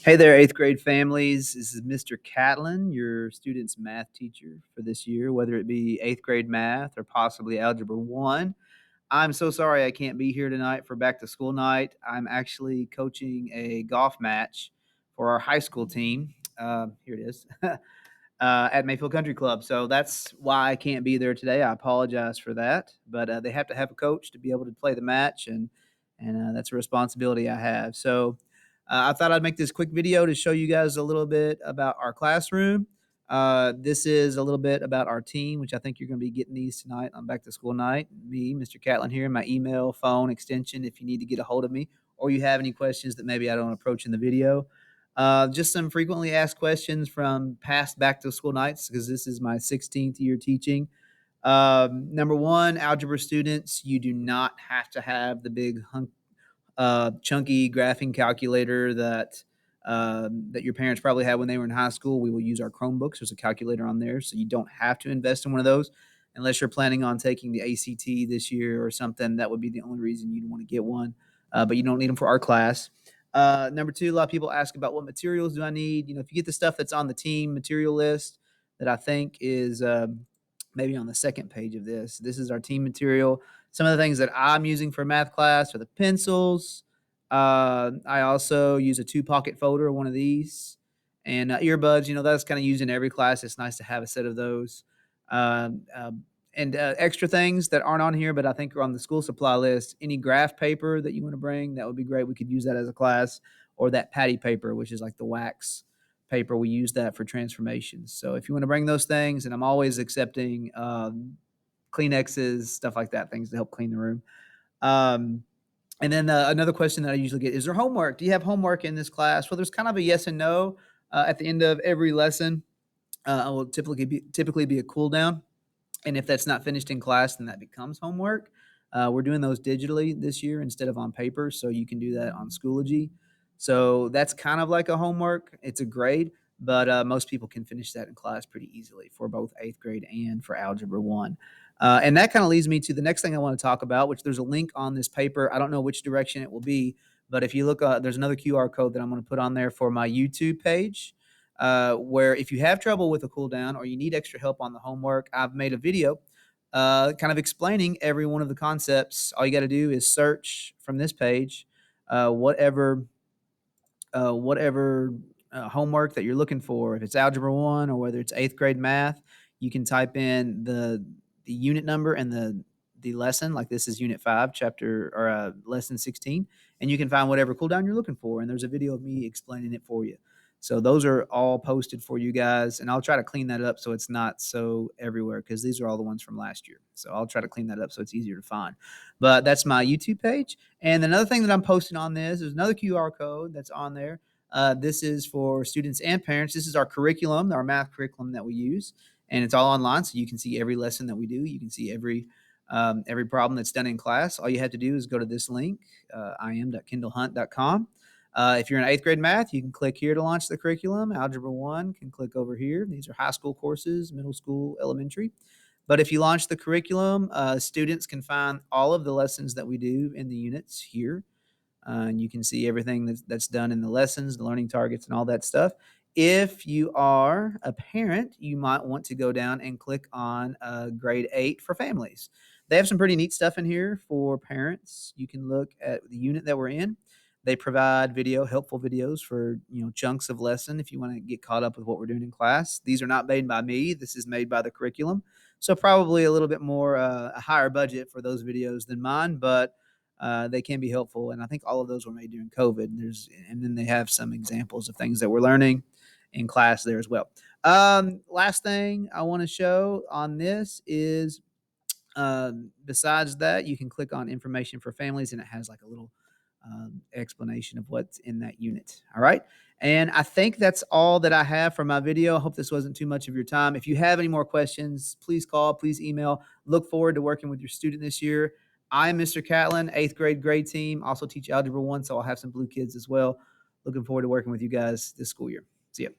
Hey there, eighth grade families. This is Mr. Catlin, your student's math teacher for this year, whether it be eighth grade math or possibly Algebra 1. I'm so sorry I can't be here tonight for back to school night. I'm actually coaching a golf match for our high school team. Here it is. At Mayfield Country Club. So that's why I can't be there today. I apologize for that, but they have to have a coach to be able to play the match, and that's a responsibility I have. So I thought I'd make this quick video to show you guys a little bit about our classroom. This is a little bit about our team, which I think you're going to be getting these tonight on back to school night. Me, Mr. Catlin here, my email, phone, extension if you need to get a hold of me, or you have any questions that maybe I don't approach in the video. Just some frequently asked questions from past back to school nights because this is my 16th year teaching. Number one, algebra students, you do not have to have the big chunky graphing calculator that your parents probably had when they were in high school. We will use our Chromebooks. There's a calculator on there, so you don't have to invest in one of those unless you're planning on taking the ACT this year or something. That would be the only reason you'd want to get one, but you don't need them for our class. Number two, a lot of people ask about what materials do I need. If you get the stuff that's on the team material list that I think is maybe on the second page of this. This is our team material. Some of the things that I'm using for math class are the pencils. I also use a 2-pocket folder, one of these, and earbuds. That's kind of used in every class. It's nice to have a set of those. Um, and extra things that aren't on here, but I think are on the school supply list. Any graph paper that you want to bring, that would be great. We could use that as a class, or that patty paper, which is like the wax paper. We use that for transformations. So if you want to bring those things, and I'm always accepting Kleenexes, stuff like that, things to help clean the room. And then another question that I usually get is there homework? Do you have homework in this class? Well, there's kind of a yes and no at the end of every lesson. Will typically be a cool down. And if that's not finished in class, then that becomes homework. We're doing those digitally this year instead of on paper, so you can do that on Schoology. So that's kind of like a homework. It's a grade, but most people can finish that in class pretty easily for both eighth grade and for Algebra 1. And that kind of leads me to the next thing I want to talk about, which there's a link on this paper. I don't know which direction it will be, but if you look, there's another QR code that I'm going to put on there for my YouTube page where if you have trouble with a cool down or you need extra help on the homework, I've made a video kind of explaining every one of the concepts. All you got to do is search from this page whatever homework that you're looking for. If it's Algebra 1 or whether it's eighth grade math, you can type in the unit number and the lesson. Like this is Unit 5, chapter or lesson 16, and you can find whatever cool down you're looking for. And there's a video of me explaining it for you. So those are all posted for you guys, and I'll try to clean that up so it's not so everywhere because these are all the ones from last year. So I'll try to clean that up so it's easier to find. But that's my YouTube page. And another thing that I'm posting on this is another QR code that's on there. This is for students and parents. This is our curriculum, our math curriculum that we use, and it's all online, so you can see every lesson that we do. You can see every problem that's done in class. All you have to do is go to this link, im.kindlehunt.com. If you're in eighth grade math, you can click here to launch the curriculum. Algebra 1 can click over here. These are high school courses, middle school, elementary. But if you launch the curriculum, students can find all of the lessons that we do in the units here. And you can see everything that's done in the lessons, the learning targets, and all that stuff. If you are a parent, you might want to go down and click on grade 8 for families. They have some pretty neat stuff in here for parents. You can look at the unit that we're in. They provide helpful videos for chunks of lesson if you want to get caught up with what we're doing in class. These are not made by me. This is made by the curriculum. So probably a little bit more a higher budget for those videos than mine, but they can be helpful. And I think all of those were made during COVID. And then they have some examples of things that we're learning in class there as well. Last thing I want to show on this is besides that, you can click on information for families and it has like a little explanation of what's in that unit. All right. And I think that's all that I have for my video. I hope this wasn't too much of your time. If you have any more questions, please call, please email. Look forward to working with your student this year. I'm Mr. Catlin, eighth grade team. Also teach Algebra 1, so I'll have some blue kids as well. Looking forward to working with you guys this school year. See ya.